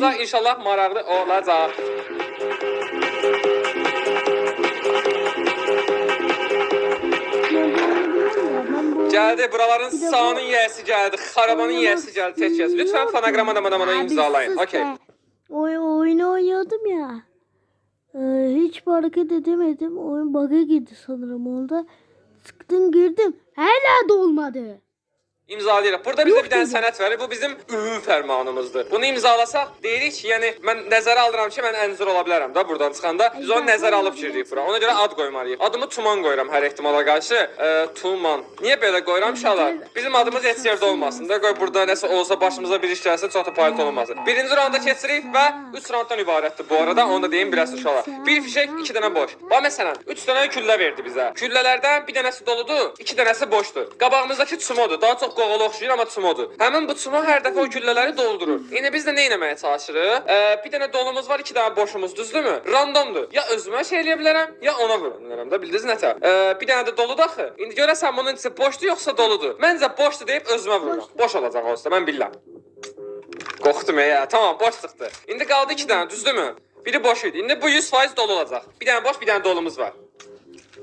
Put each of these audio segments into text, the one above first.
İnşallah maraqlı olacaq. Gəldi, buraların sağının yiyəsi gəldi, xarabanın yiyəsi gəldi, tək yiyəsi. Lütfen fonoqrama da imzalayın. Okey. Oyunu oynuyordum ya. Hiç hareket edemedim. Oyun bug'a girdi sanırım orada. Sıktım girdim. Hala dolmadı. İmzalayırıq. Burada bizdə bir dənə sənət var. Bu bizim ümumi fərmanımızdır. Bunu imzalasaq deyirik ki, yəni mən nəzərə alıram ki, mən əncir ola bilərəm da buradan çıxanda. Biz onu nəzərə alıb giririk bura. Ona görə ad qoymalıyıq. Adımı Tuman qoyuram hər ehtimala qarşı. Tuman. Niyə belə qoyuram uşaqlar? Bizim adımız heç yerdə olmasın da. Qoy burada nəsə olsa başımıza bir iş gəlsə çox da payət olmasın. Birinci raunda keçirik və 3 raunddan ibarətdir bu arada. Onu da deyim biraz uşaqlar. Bir fişək, 2 dənə boş. Bax məsələn, 3 dənə küllə verdi bizə. Küllələrdən bir dənəsi doludur, 2 dənəsi boşdur. Qabağımızdakı çumodur. Daha çox qoğal oxşayır, amma çumodur. Həmin bu çumo hər dəfə o küllələri doldurur. İndi biz də nə etməyə çalışırıq? Bir dənə dolumuz var, 2 dənə boşumuz, düzdürmü? Randomdur. Ya özümə şey eləyə bilərəm, ya ona vura bilərəm də, bildiniz nətə? Bir dənə də doludur axı. İndi görəsən bunun içi boşdur yoxsa doludur? Məncə boşdur deyib özümə vururam. Boş olacaq olsa, mən bilirəm. Qorxdum ya. Tamam, boş çıxdı. İndi qaldı 2 dənə, düzdürmü? Biri boş idi. İndi bu 100% dolu olacaq. Bir dənə boş, bir dənə dolumuz var.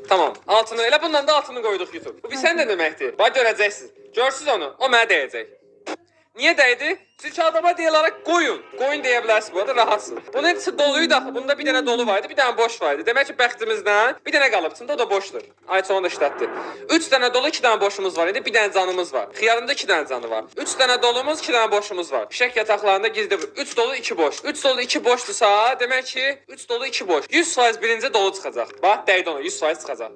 Tamam, altını, elə bundan da altını qoyduq YouTube. Bu bir sən nə deməkdir? Bax görəcəksiniz. Görsünüz onu, o mənə dəyəcək. Niyə dəydi? Çünki adama deyilərək qoyun. Qoyun deyə bilərsiniz, bu arada rahatsınız. Bunun içi doluydu axı, bunda bir dənə dolu vardı, bir dənə boş vardı. Demək ki, bəxtimizdən bir dənə qalıb, içində o da boşdur. Ay onu da işlətdi. 3 dənə dolu, 2 dənə boşumuz var idi, bir dənə canımız var. Xiyarında 2 dənə canı var. 3 dənə dolumuz, 2 dənə boşumuz var. Fişək yataqlarında gizli 3 dolu, 2 boş. 3 dolu, 2 boşdursa, demək ki, 3 dolu, 2 boş. 100% birinci dolu çıxacaq. Bax, dəydi ona, 100% çıxacaq.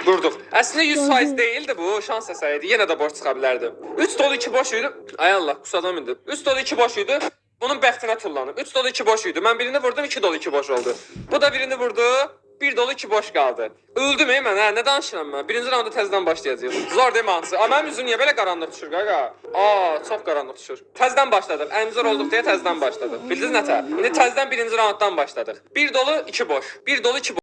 Vurduq. Əslində 100% deyildi bu, şans əsəriydi. Yenə də boş çıxa bilərdi. 3 dolu 2 boş idi. Ay Allah, qusadan indi. 3 dolu 2 boş idi. Bunun bəxtinə tullanıb. 3 dolu 2 boş idi. Mən birini vurdum, 2 dolu 2 boş oldu. Bu da birini vurdu. 1 dolu 2 boş qaldı. Öldüm mən, hə? Nə danışıram mən? Birinci raunda təzədən başlayacağıq. Zor deyil hansı? Mənim üzüm niyə belə qaranlıq düşür qaqa? Çox qaranlıq düşür. Təzədən başladıq. Əncir olduq deyə təzədən başladıq. Bildiniz nətə? İndi təzədən birinci raunddan başladıq. 1 dolu 2 boş. 1 dolu 2 boş.